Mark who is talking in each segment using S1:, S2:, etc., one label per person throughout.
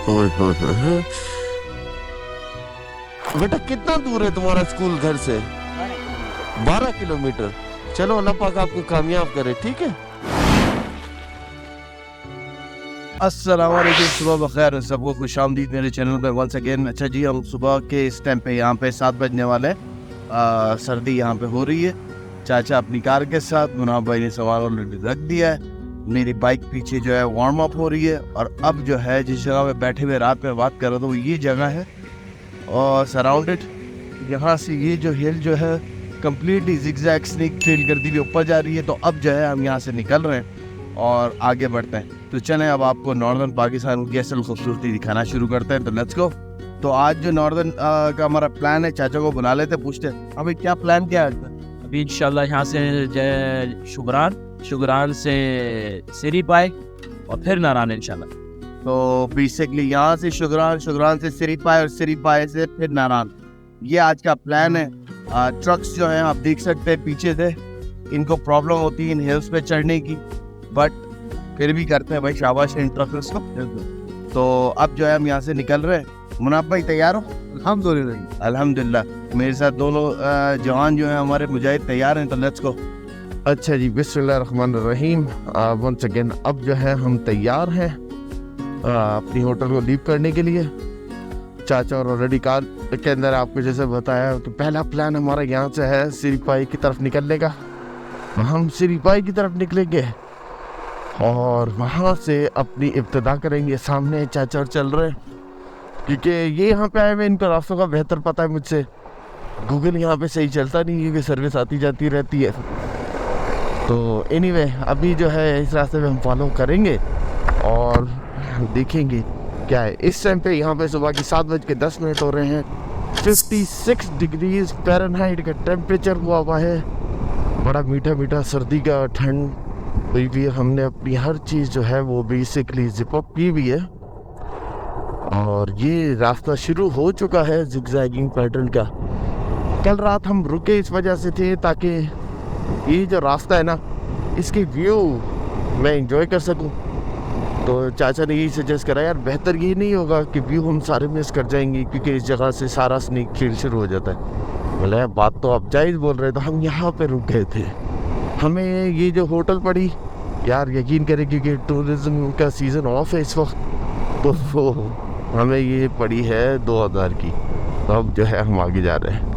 S1: ओए होए होए। बेटा कितना दूर है तुम्हारा स्कूल घर से? 12 किलोमीटर। चलो अल्लाह पाक आपको कामयाब करे, ठीक है।
S2: अस्सलाम वालेकुम, सुबह बखैर, सबको खुशामदीद मेरे चैनल पे वंस अगेन। अच्छा जी, हम सुबह के इस टाइम पे यहाँ पे 7 बजने वाले हैं। सर्दी यहाँ पे हो रही है। चाचा अपनी कार के साथ, मुनाफ भाई ने सामान ऑलरेडी रख दिया है। मेरी बाइक पीछे जो है वार्म अप हो रही है। और अब जो है जिस जगह पे बैठे हुए रात में बात कर रहा था वो ये जगह है, और सराउंडेड यहाँ से ये जो हिल जो है कम्प्लीटली जिगजैग स्नेक ट्रेल करती हुई ऊपर जा रही है। तो अब जो है हम यहाँ से निकल रहे हैं और आगे बढ़ते हैं। तो चलें अब आपको नॉर्दर्न पाकिस्तान की असल खूबसूरती दिखाना शुरू करते हैं। तो लेट्स गो। तो आज जो नॉर्दर्न का हमारा प्लान है, चाचा को बुला लेते, पूछते हैं अभी क्या प्लान क्या है।
S3: अभी इंशाल्लाह यहाँ से शुगरान से सिरी पाए और फिर नारायण इंशाल्लाह।
S2: तो बेसिकली यहाँ से शुगरान से सिरी पाए और सिरी पाए से फिर नारायण, ये आज का प्लान है। ट्रक्स जो हैं आप देख सकते हैं पीछे से, इनको प्रॉब्लम होती है इन हिल्स पे चढ़ने की, बट फिर भी करते हैं भाई, शाबाश है इन ट्रक्स को। तो अब जो है हम यहाँ से निकल रहे हैं। मुनाफ भाई तैयार हो? अल्हम्दुलिल्लाह। मेरे साथ दोनों जवान जो हैं हमारे मुजाहिद तैयार हैं। तो लेट्स गो।
S1: अच्छा जी, बिस्मिल्लाहिर्रहमानिर्रहीम। वंस अगेन अब जो है हम तैयार हैं अपनी होटल को लीव करने के लिए। चाचा और ऑलरेडी कार के अंदर आपको जैसे बताया कि पहला प्लान हमारा यहाँ से है सिरीपाई की तरफ निकलने का। हम सिरीपाई की तरफ निकलेंगे और वहाँ से अपनी इब्तिदा करेंगे। सामने चाचा और चल रहे हैं क्योंकि ये यहाँ पे आए हुए, इनको रास्तों का बेहतर पता है मुझसे। गूगल यहाँ पे सही चलता नहीं क्योंकि सर्विस आती जाती रहती है। तो एनीवे अभी जो है इस रास्ते पे हम फॉलो करेंगे और देखेंगे क्या है। इस टाइम पे यहाँ पे सुबह की 7:10 हो रहे हैं। 56 डिग्रीज फ़ारेनहाइट का टेम्परेचर हुआ है। बड़ा मीठा मीठा सर्दी का ठंड हुई भी। हमने अपनी हर चीज़ जो है वो बेसिकली जिप अप की भी है और ये रास्ता शुरू हो चुका है जिगजैगिंग पैटर्न का। कल रात हम रुके इस वजह से थे ताकि ये जो रास्ता है ना, इसकी व्यू मैं एंजॉय कर सकूं। तो चाचा ने यही सजेस्ट करा, यार बेहतर ये नहीं होगा कि व्यू हम सारे मिस कर जाएंगे क्योंकि इस जगह से सारा स्नेक ट्रेल शुरू हो जाता है। बोले बात तो आप जायज़ बोल रहे, तो हम यहाँ पे रुक गए थे। हमें ये जो होटल पड़ी, यार यकीन करें क्योंकि टूरिज़्म का सीज़न ऑफ है इस वक्त, तो वो हमें ये पड़ी है 2000 की। तो अब जो है हम आगे जा रहे हैं।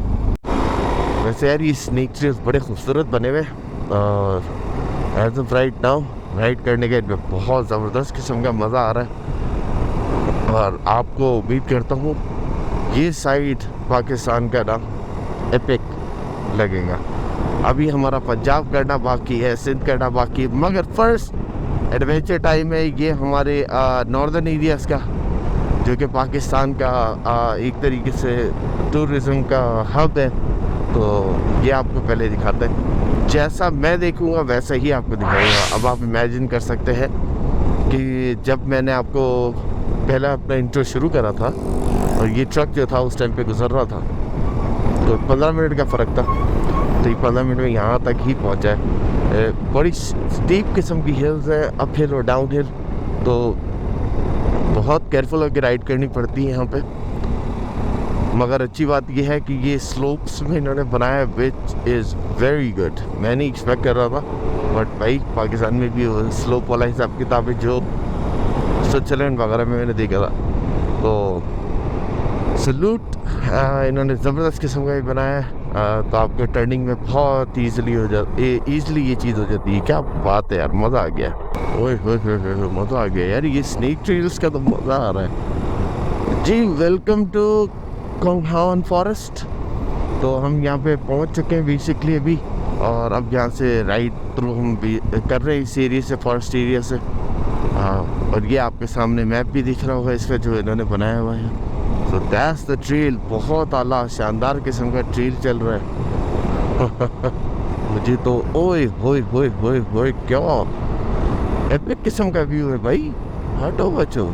S1: वैसे यार ये स्नेक ट्रेल्स बड़े खूबसूरत बने हुए और as of right now ride करने के बहुत ज़बरदस्त किस्म का मज़ा आ रहा है। और आपको उम्मीद करता हूँ ये साइड पाकिस्तान का ना एपिक लगेगा। अभी हमारा पंजाब करना बाकी है, सिंध करना बाकी है, मगर फर्स्ट एडवेंचर टाइम है ये हमारे नॉर्दर्न एरियाज़ का, जो कि पाकिस्तान का एक तरीके से टूरिज़म का हब है। तो ये आपको पहले दिखाते हैं, जैसा मैं देखूंगा वैसा ही आपको दिखाऊंगा। अब आप इमेजिन कर सकते हैं कि जब मैंने आपको पहला अपना इंट्रो शुरू करा था और ये ट्रक जो था उस टाइम पे गुजर रहा था, तो 15 मिनट का फ़र्क था। तो ये 15 मिनट में यहाँ तक ही पहुँचा है। बड़ी स्टीप किस्म की हिल्स है, अप हिल और डाउन हिल, तो बहुत केयरफुल होकर राइड करनी पड़ती है यहाँ पे। मगर अच्छी बात यह है कि ये स्लोप्स में इन्होंने बनाया, विच इज़ वेरी गुड। मैं नहीं एक्सपेक्ट कर रहा था, बट भाई पाकिस्तान में भी स्लोप वाला हिसाब किताब है जो स्विट्ज़रलैंड वगैरह में मैंने देखा था। तो सलूट, इन्होंने ज़बरदस्त किस्म का ही बनाया है। तो आपके टर्निंग में बहुत ईज़िली ये चीज़ हो जाती है। क्या बात है यार, मज़ा आ गया। ओए मज़ा आ गया यार, ये स्नेक ट्रेल्स का तो मज़ा आ रहा है जी। Welcome to Konghan forest. तो हम यहाँ पे पहुँच चुके हैं बेसिकली अभी, और अब यहाँ से राइड थ्रू हम भी कर रहे हैं इस एरिया से, फॉरेस्ट एरिया से। और ये आपके सामने मैप भी दिख रहा होगा इसका जो इन्होंने बनाया हुआ है। तो दैट्स द ट्रेल, बहुत आला शानदार किस्म का ट्रेल चल रहा है। मुझे तो ओए होए होए होए होए क्या एपिक किस्म का व्यू है भाई। हटो बच्चों,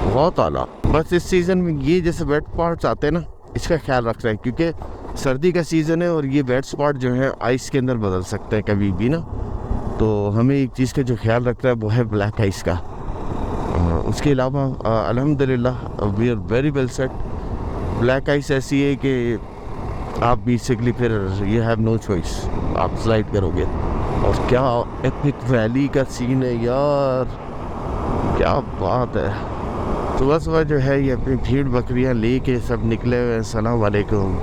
S1: बहुत आला। बस इस सीज़न में ये जैसे वेट स्पॉट्स आते हैं ना, इसका ख्याल रख रहे हैं क्योंकि सर्दी का सीज़न है और ये वेट स्पॉट जो है आइस के अंदर बदल सकते हैं कभी भी ना। तो हमें एक चीज़ का जो ख्याल रखना है वो है ब्लैक आइस का। उसके अलावा अल्हम्दुलिल्लाह we are very well set. Black ice ऐसी है कि आप बेसिकली फिर यू हैव नो चॉइस, आप स्लाइड करोगे। और क्या एपिक वैली का सीन है यार, क्या बात है। सुबह सुबह जो है ये अपनी भीड़ बकरियां लेके सब निकले हुए हैं, सलाम वालेकुम,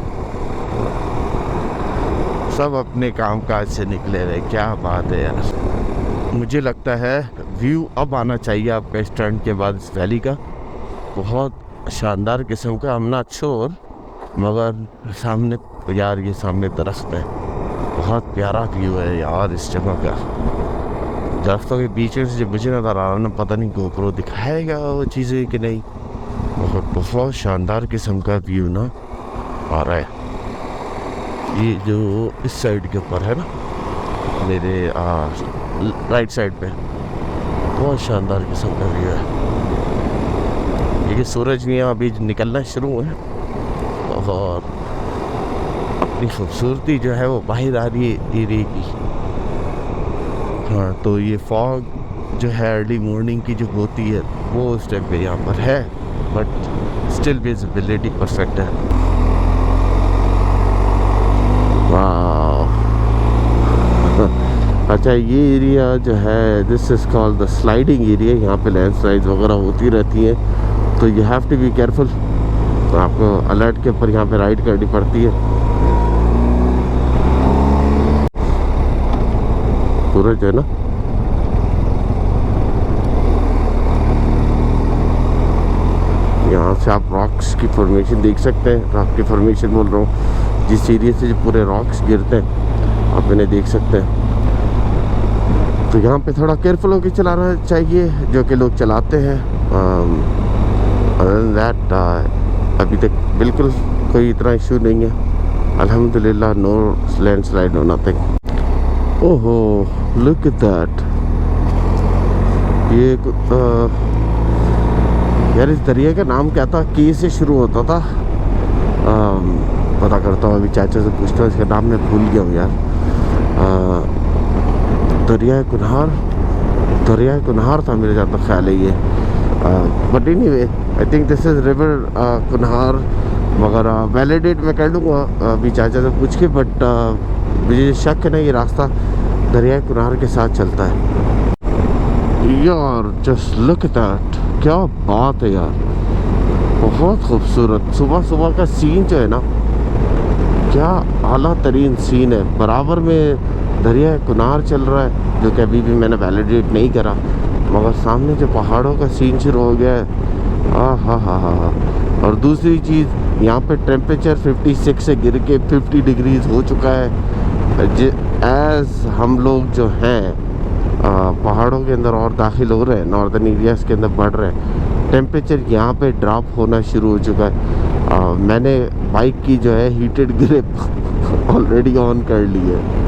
S1: सब अपने काम काज से निकले हुए। क्या बात है यार। मुझे लगता है व्यू अब आना चाहिए आपका इस टर्न के बाद इस वैली का, बहुत शानदार किस्म का। I'm not sure, मगर सामने यार ये सामने दरख्त है, बहुत प्यारा व्यू है यार इस जगह का। दरख्तों के बीच में से जो मुझे नज़र आ रहा है ना, पता नहीं गोप्रो दिखाएगा वो चीज़ें कि नहीं। बहुत शानदार किस्म का व्यू ना आ रहा है। ये जो इस साइड के ऊपर है ना मेरे राइट साइड पे, बहुत शानदार किस्म का व्यू है। ये सूरज ने अभी निकलना शुरू है और अपनी खूबसूरती जो है वो बाहर आ रही है एरिया की। हाँ, तो ये फॉग जो है अर्ली मॉर्निंग की जो होती है वो उस टाइम पे यहाँ पर है, बट स्टिल विजिबिलिटी परफेक्ट है। वाह अच्छा, ये एरिया जो है this is called the sliding area. यहाँ पे लैंडस्लाइड्स वगैरह होती रहती हैं, तो you have to be careful. तो आपको अलर्ट के ऊपर यहाँ पे राइड करनी पड़ती है। सूरज है ना, यहाँ से आप रॉक्स की फॉर्मेशन देख सकते हैं। रॉक की फॉर्मेशन बोल रहा हूँ, जिस एरिया से जो पूरे रॉक्स गिरते हैं आप इन्हें देख सकते हैं। तो यहाँ पे थोड़ा केयरफुल होकर चलाना चाहिए जो कि लोग चलाते हैं। दैट अभी तक बिल्कुल कोई इतना इशू नहीं है अल्हम्दुलिल्लाह। No landslide no nothing. ओहो लुक एट दैट। ये यार इस दरिया का नाम क्या था, के से शुरू होता था। पता करता हूँ, अभी चाचा से पूछता हूँ, इसका नाम मैं भूल गया हूँ यार। दरिया कुनहार था मेरे जहाँ तक ख्याल है ये। But anyway I think this is river Kunhar, मगर वैलिडेट मैं कर लूँगा अभी चाचा से पूछ के। बट मुझे शक है ना ये रास्ता दरिया कुनहार के साथ चलता है। यार जस्ट लुक एट दैट, क्या बात है यार, बहुत खूबसूरत। सुबह सुबह का सीन जो है ना, क्या आला तरीन सीन है। बराबर में दरिया कुनार चल रहा है, जो कि अभी भी मैंने वैलिडेट नहीं करा, मगर सामने जो पहाड़ों का सीन शुरू हो गया है। हा। और दूसरी चीज़ यहाँ पे टेम्परेचर 56 से गिर के 50 डिग्रीज हो चुका है। एज़ हम लोग जो हैं पहाड़ों के अंदर और दाखिल हो रहे हैं, नॉर्दर्न एरियाज़ के अंदर बढ़ रहे हैं, टेम्परेचर यहाँ पे ड्रॉप होना शुरू हो चुका है। मैंने बाइक की जो है हीटेड ग्रिप ऑलरेडी ऑन कर ली है।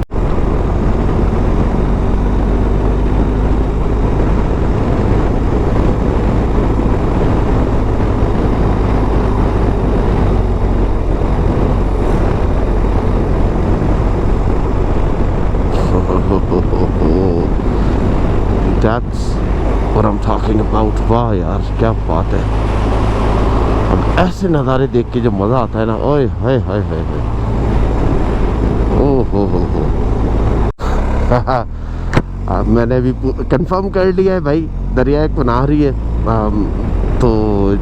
S1: That's what I'm talking about। वाह यार क्या बात है। अब ऐसे नज़ारे देख के जो मज़ा आता है ना, ओए हाय हाय हाय हाय, ओ हो। अब मैंने भी कंफर्म कर लिया है भाई, दरिया कुनार ही है। तो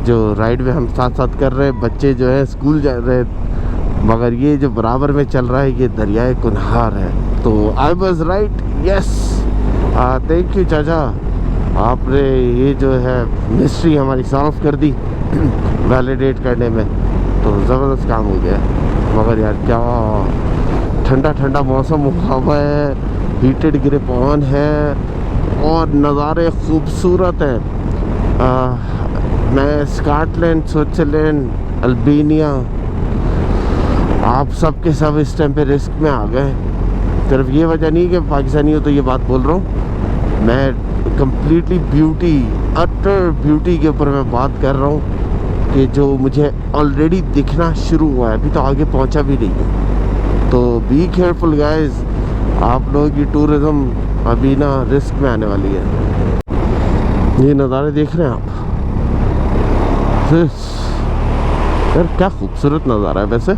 S1: जो राइड में हम साथ साथ कर रहे हैं, बच्चे जो है स्कूल जा रहे हैं, मगर ये जो बराबर में चल रहा है ये दरिया कुनहार है। तो I was right, yes. Thank you चाचा, आपने ये जो है मिस्ट्री हमारी सॉल्व कर दी वैलिडेट करने में, तो ज़बरदस्त काम हो गया। मगर यार क्या ठंडा ठंडा मौसम हुआ है, हीटेड ग्रिप ऑन है और नज़ारे खूबसूरत हैं। मैं स्कॉटलैंड, स्विट्ज़रलैंड, अल्बानिया, आप सब के सब इस टाइम पे रिस्क में आ गए। सिर्फ ये वजह नहीं कि पाकिस्तानी हो तो ये बात बोल रहा हूँ, मैं कम्प्लीटली ब्यूटी, अटर ब्यूटी के ऊपर मैं बात कर रहा हूँ कि जो मुझे ऑलरेडी दिखना शुरू हुआ है, अभी तो आगे पहुँचा भी नहीं है। तो बी केयरफुल गाइस, आप लोगों की टूरिज़्म अभी ना रिस्क में आने वाली है। ये नज़ारे देख रहे हैं आप? यार क्या खूबसूरत नज़ारा है वैसे।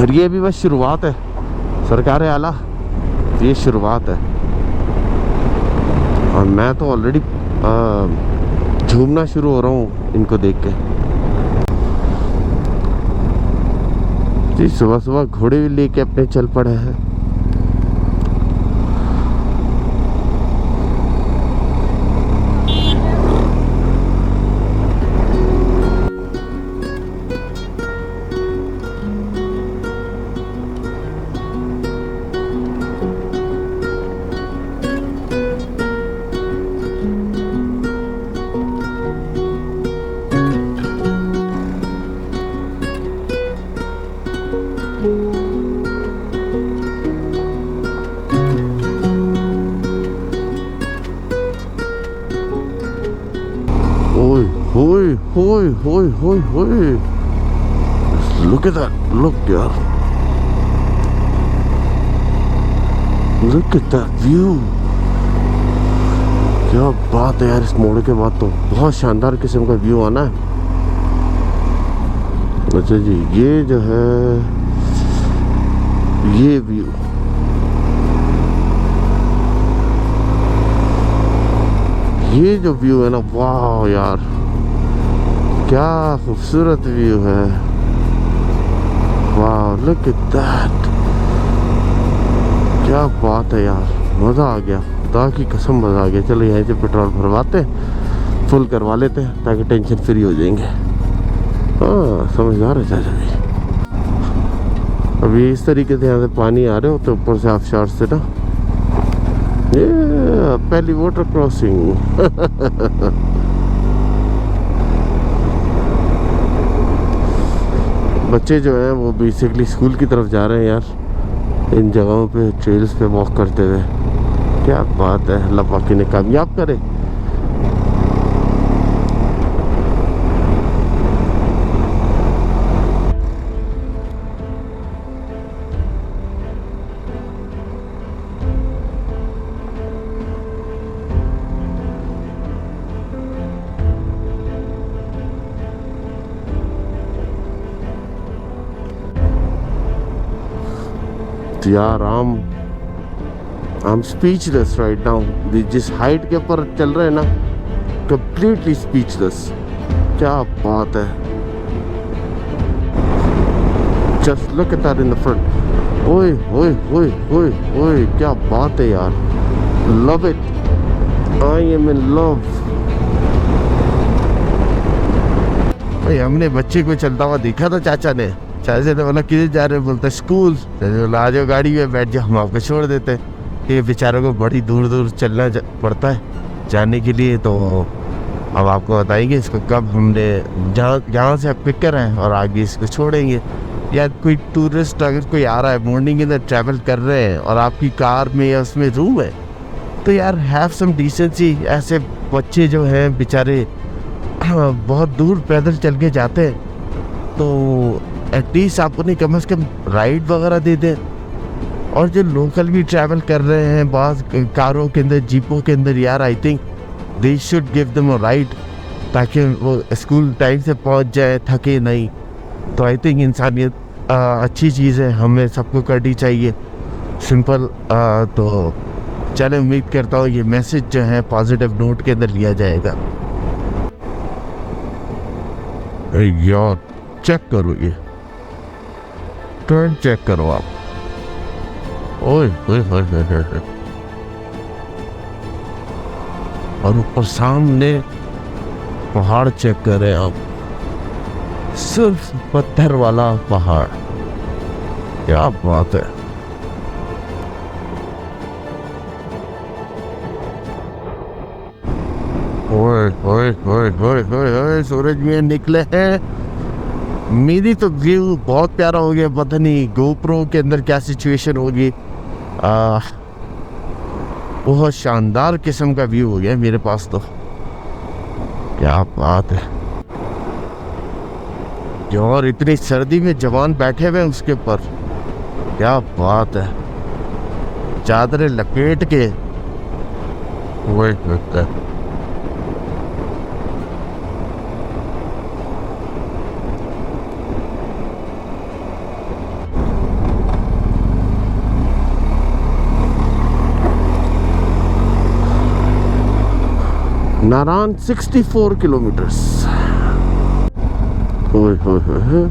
S1: और ये भी बस शुरुआत है सरकार आला, ये शुरुआत है। और मैं तो ऑलरेडी झूमना शुरू हो रहा हूँ इनको देख के। जी सुबह सुबह घोड़े भी लेके अपने चल पड़े हैं। Hoy. Look at that. Look, yaar. Look at that view. क्या बात है यार, इस मोड़ के बाद तो बहुत शानदार किस्म का व्यू आना है। अच्छा जी, ये जो है ये व्यू, ये जो व्यू है ना, वाह यार क्या खूबसूरत व्यू है। वाह लुक एट दैट, क्या बात है यार, मज़ा आ गया, खुदा की कसम मज़ा आ गया। चलो यहीं से पेट्रोल भरवाते हैं, फुल करवा लेते हैं ताकि टेंशन फ्री हो जाएंगे। हाँ समझदार है चाचा जी। अभी इस तरीके से यहाँ से पानी आ रहे हो तो ऊपर से ऑफशोर से ना, ये पहली वाटर क्रॉसिंग। बच्चे जो हैं वो बेसिकली स्कूल की तरफ जा रहे हैं यार, इन जगहों पे ट्रेल्स पे वॉक करते हुए। क्या बात है, अल्लाह पाक इन्हें कामयाब करे। यार I'm speechless right now। जिस हाइट के ऊपर चल रहे हैं ना, completely speechless। क्या बात है, just look at that in the front। ओए क्या बात है यार, love it, I am in love। भाई हमने बच्चे को चलता हुआ देखा था, चाचा ने बोला किधर जा रहे हो, बोलते स्कूल। बोला आ जाओ गाड़ी में बैठ जाओ, हम आपको छोड़ देते हैं। ये बेचारों को बड़ी दूर दूर चलना पड़ता है जाने के लिए, तो अब आपको बताएंगे इसको कब हमने जहाँ से आप पिक कर रहे हैं और आगे इसको छोड़ेंगे। या कोई टूरिस्ट अगर कोई आ रहा है, मॉर्निंग के अंदर ट्रैवल कर रहे हैं और आपकी कार में या उसमें रूम है, तो यार हैव सम डिसेंसी। ऐसे बच्चे जो हैं बेचारे बहुत दूर पैदल चल के जाते हैं, तो एटलीस्ट आप उन्हें कम से कम राइड वगैरह दे दें। और जो लोकल भी ट्रैवल कर रहे हैं बाज़ कारों के अंदर, जीपों के अंदर, यार I think they should give them a ride, ताकि वो स्कूल टाइम से पहुंच जाए, थके नहीं। तो आई थिंक इंसानियत अच्छी चीज़ है, हमें सबको करनी चाहिए, सिंपल। तो चले, उम्मीद करता हूँ ये मैसेज जो है पॉजिटिव नोट के अंदर लिया जाएगा। यार चेक करो, ये टर्न चेक करो आप। ओए और ऊपर सामने पहाड़ चेक करें आप, सिर्फ पत्थर वाला पहाड़। क्या बात है, ओए सूरज में निकले हैं। मेरी तो व्यू बहुत प्यारा हो गया, पता नहीं गोप्रो के अंदर क्या सिचुएशन होगी। बहुत शानदार किस्म का व्यू हो गया मेरे पास तो। क्या बात है, और इतनी सर्दी में जवान बैठे हुए हैं उसके ऊपर। क्या बात है, चादरें लपेट के Wait with that. Naran 64 kilometers. ओए होए होए होए।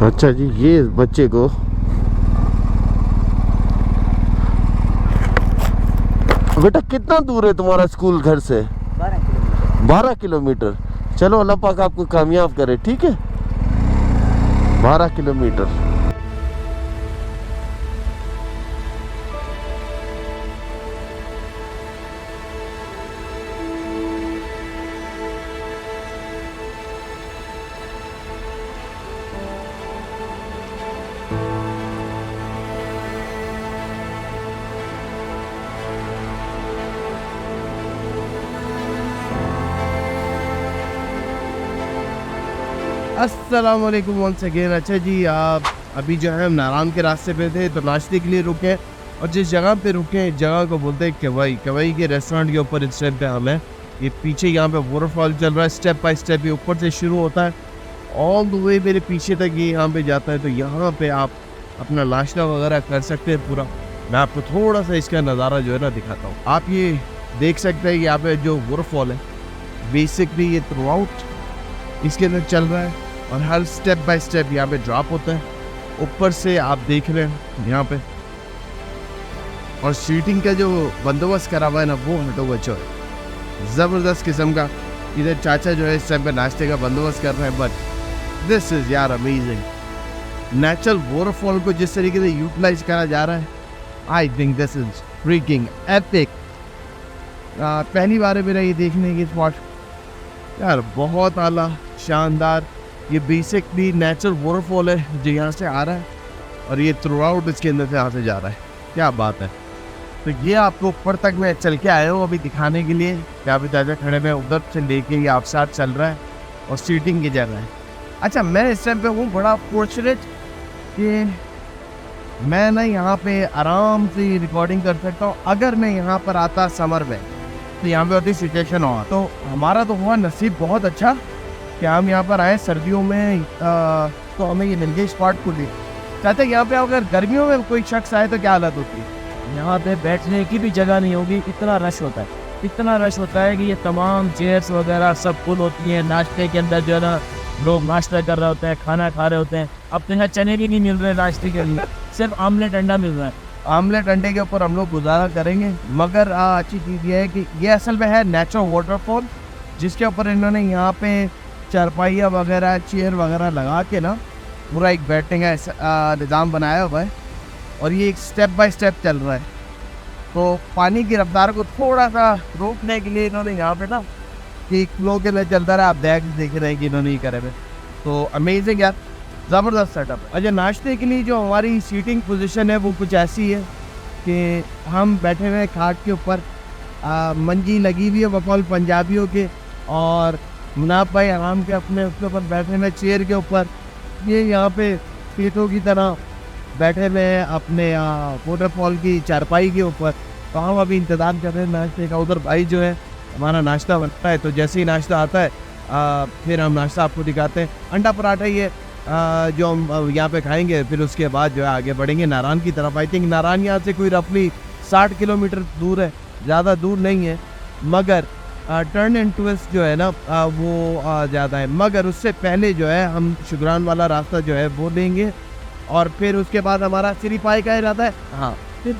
S1: अच्छा जी, ये इस बच्चे को बेटा कितना दूर है तुम्हारा स्कूल घर से? 12 किलोमीटर। चलो अल्लाह पाक आपको कामयाब करे, ठीक है। 12 किलोमीटर।
S2: अस्सलाम वालेकुम वंस अगेन। अच्छा जी, आप अभी जो है हम नारायण के रास्ते पे थे, तो नाश्ते के लिए रुके और जिस जगह पे रुके इस जगह को बोलते हैं कवई। कवई के रेस्टोरेंट के ऊपर इस टाइम पे हम हैं। ये पीछे यहाँ पे वाटरफॉल चल रहा है, स्टेप बाय स्टेप ये ऊपर से शुरू होता है ऑल द वे मेरे पीछे तक ये यहाँ पे जाता है। तो यहाँ पे आप अपना नाश्ता वगैरह कर सकते हैं पूरा। मैं आपको थोड़ा सा इसका नज़ारा जो है ना दिखाता हूँ। आप ये देख सकते हैं यहाँ पे जो वाटरफॉल है बेसिकली ये थ्रू आउट इसके अंदर चल रहा है और हर स्टेप बाय स्टेप यहाँ पे ड्रॉप होता है। ऊपर से आप देख रहे हैं यहाँ पे, और सीटिंग का जो बंदोबस्त करा हुआ है ना वो हटो बच्चों है ज़बरदस्त किस्म का। इधर चाचा जो है इस टाइम पे नाश्ते का बंदोबस्त कर रहे हैं। बट दिस इज़ यार अमेजिंग। नेचुरल वाटरफॉल को जिस तरीके से यूटिलाइज करा जा रहा है, आई think this is freaking epic. पहली बार है मेरा ये देखने की स्पॉट यार, बहुत आला शानदार। ये बेसिकली नेचुरल वाटरफॉल है जो यहाँ से आ रहा है और ये थ्रू आउट इसके अंदर से यहाँ से जा रहा है। क्या बात है। तो ये आपको ऊपर तक मैं चल के आया हूँ अभी दिखाने के लिए। यहाँ पे चाचा खड़े में उधर से लेके ये आप साथ चल रहा है और सीटिंग की जगह है। अच्छा, मैं इस टाइम पे हूँ बड़ा फॉर्चुनेट कि मैं ना यहाँ पे आराम से रिकॉर्डिंग कर सकता हूँ। अगर मैं यहाँ पर आता समर में तो यहाँ पे होती सिचुएशन हुआ, तो हमारा तो हुआ नसीब बहुत अच्छा कि हम यहाँ पर आए सर्दियों में। तो हमें ये मिल गई स्पॉट खुली। चाहते यहाँ पे अगर गर्मियों में कोई शख्स आए तो क्या हालत होती है?
S3: यहाँ पे बैठने की भी जगह नहीं होगी, इतना रश होता है, इतना रश होता है कि ये तमाम चेयर्स वगैरह सब फुल होती हैं। नाश्ते के अंदर जो है ना लोग नाश्ता कर रहे होते हैं, खाना खा रहे होते हैं। अब तो यहाँ चने भी नहीं मिल रहे नाश्ते के लिए, सिर्फ आमलेट अंडा मिल रहा है।
S2: आमलेट अंडे के ऊपर हम लोग गुजारा करेंगे। मगर अच्छी चीज़ ये है कि ये असल में है नेचुरल वाटरफॉल, जिसके ऊपर इन्होंने यहाँ पे चारपाइयाँ वगैरह चेयर वगैरह लगा के ना पूरा एक बैठने का निज़ाम बनाया हुआ है और ये एक स्टेप बाय स्टेप चल रहा है। तो पानी की रफ्तार को थोड़ा सा रोकने के लिए इन्होंने यहाँ पे ना कि फ्लो के लिए चलता रहा। आप देख रहे हैं कि इन्होंने ये करे हुए। तो अमेजिंग यार, ज़बरदस्त सेटअप है। अच्छा, नाश्ते के लिए जो हमारी सीटिंग पोजीशन है वो कुछ ऐसी है कि हम बैठे हुए खाट के ऊपर, मंजी लगी हुई है बकौल पंजाबियों के, और मुनाफ भाई आराम के अपने उसके ऊपर बैठे हुए चेयर के ऊपर। ये यहाँ पे पीठों की तरह बैठे हुए हैं अपने वाटरफॉल की चारपाई के ऊपर। तो हम अभी इंतज़ार कर रहे हैं नाश्ते का। उधर भाई जो है हमारा नाश्ता बनता है, तो जैसे ही नाश्ता आता है फिर हम नाश्ता आपको दिखाते हैं। अंडा पराठा ये जो हम यहाँ पे खाएंगे, फिर उसके बाद जो है आगे बढ़ेंगे नारायण की तरफ। आई थिंक नारायण यहाँ से कोई रफली 60 किलोमीटर दूर है, ज़्यादा दूर नहीं है, मगर टर्न एंड ट्विस्ट जो है ना वो ज़्यादा है। मगर उससे पहले जो है हम शुगरान वाला रास्ता जो है वो लेंगे और फिर उसके बाद हमारा सिरीपाई का इरादा है। हाँ, फिर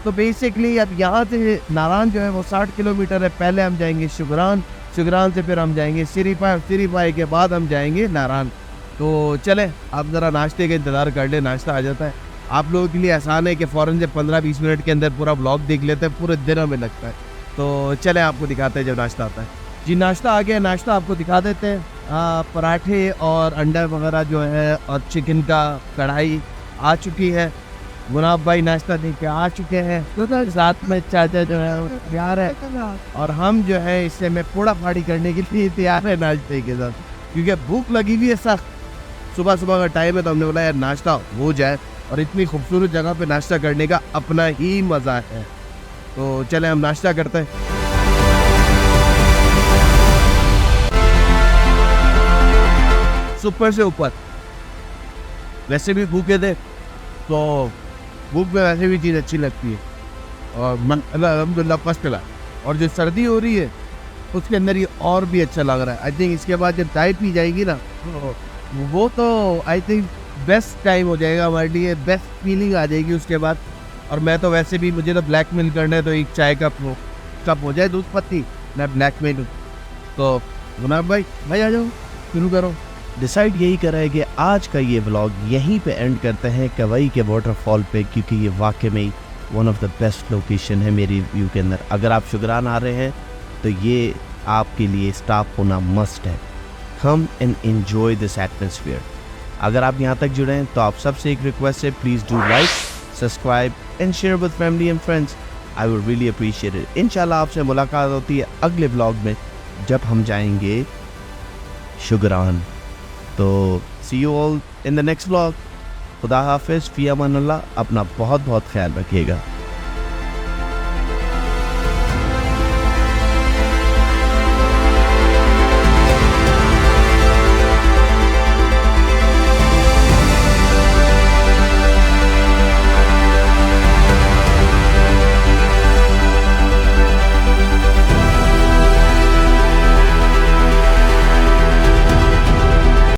S2: तो बेसिकली अब यहाँ से नारायण जो है वो 60 किलोमीटर है। पहले हम जाएंगे शुगरान, शुगरान से फिर हम जाएंगे सिरीपाई, सिरीपाई के बाद हम जाएंगे नारायण। तो चले आप ज़रा नाश्ते का इंतज़ार कर ले, नाश्ता आ जाता है। आप लोगों के लिए आसान है कि फ़ौरन से 15-20 मिनट के अंदर पूरा ब्लॉग देख लेते हैं, पूरे दिन हमें लगता है। तो चले आपको दिखाते हैं जब नाश्ता आता है। जी नाश्ता आ गया, नाश्ता आपको दिखा देते हैं। पराठे और अंडा वगैरह जो है और चिकन का कढ़ाई आ चुकी है। मुनाफ भाई नाश्ता दे के आ चुके हैं, तो साथ में चाचा जो है तैयार है और हम जो है इससे में पूड़ा फाड़ी करने के लिए तैयार है नाश्ते के साथ। क्योंकि भूख लगी हुई है सख्त। सुबह सुबह का टाइम है तो हमने बोला यार नाश्ता हो जाए, और इतनी खूबसूरत जगह पे नाश्ता करने का अपना ही मज़ा है। तो चले हम नाश्ता करते हैं। सुपर से ऊपर, वैसे भी भूखे थे तो भूख में वैसे भी चीज़ अच्छी लगती है, और मन अल्हम्दुलिल्लाह फर्स्ट क्लास। और जो सर्दी हो रही है उसके अंदर ये और भी अच्छा लग रहा है। आई थिंक इसके बाद जब चाय पी जाएगी ना तो वो तो आई थिंक बेस्ट टाइम हो जाएगा हमारे लिए, बेस्ट फीलिंग आ जाएगी उसके बाद। और मैं तो वैसे भी, मुझे तो ब्लैक मिल करना है, तो एक चाय का कप हो जाए दूध पत्ती, मैं ब्लैक मिल। तो गुनाब भाई आ जाओ, शुरू करो।
S4: डिसाइड यही करा है कि आज का ये व्लॉग यहीं पे एंड करते हैं कवई के वाटरफॉल पे, क्योंकि ये वाकई में one of the best location है मेरी व्यू के अंदर। अगर आप शुगरान आ रहे हैं तो ये आपके लिए स्टॉप होना मस्ट है। Come and enjoy this atmosphere. अगर आप यहाँ तक जुड़े हैं तो आप सबसे एक रिक्वेस्ट है, please do like, subscribe and share with family and friends. I would really appreciate it. इंशाल्लाह आपसे मुलाकात होती है अगले व्लॉग में जब हम जाएंगे शुगरान। तो see you all in the next vlog. खुदा हाफिज़, फ़ी अमान अल्लाह। अपना बहुत बहुत ख्याल रखिएगा।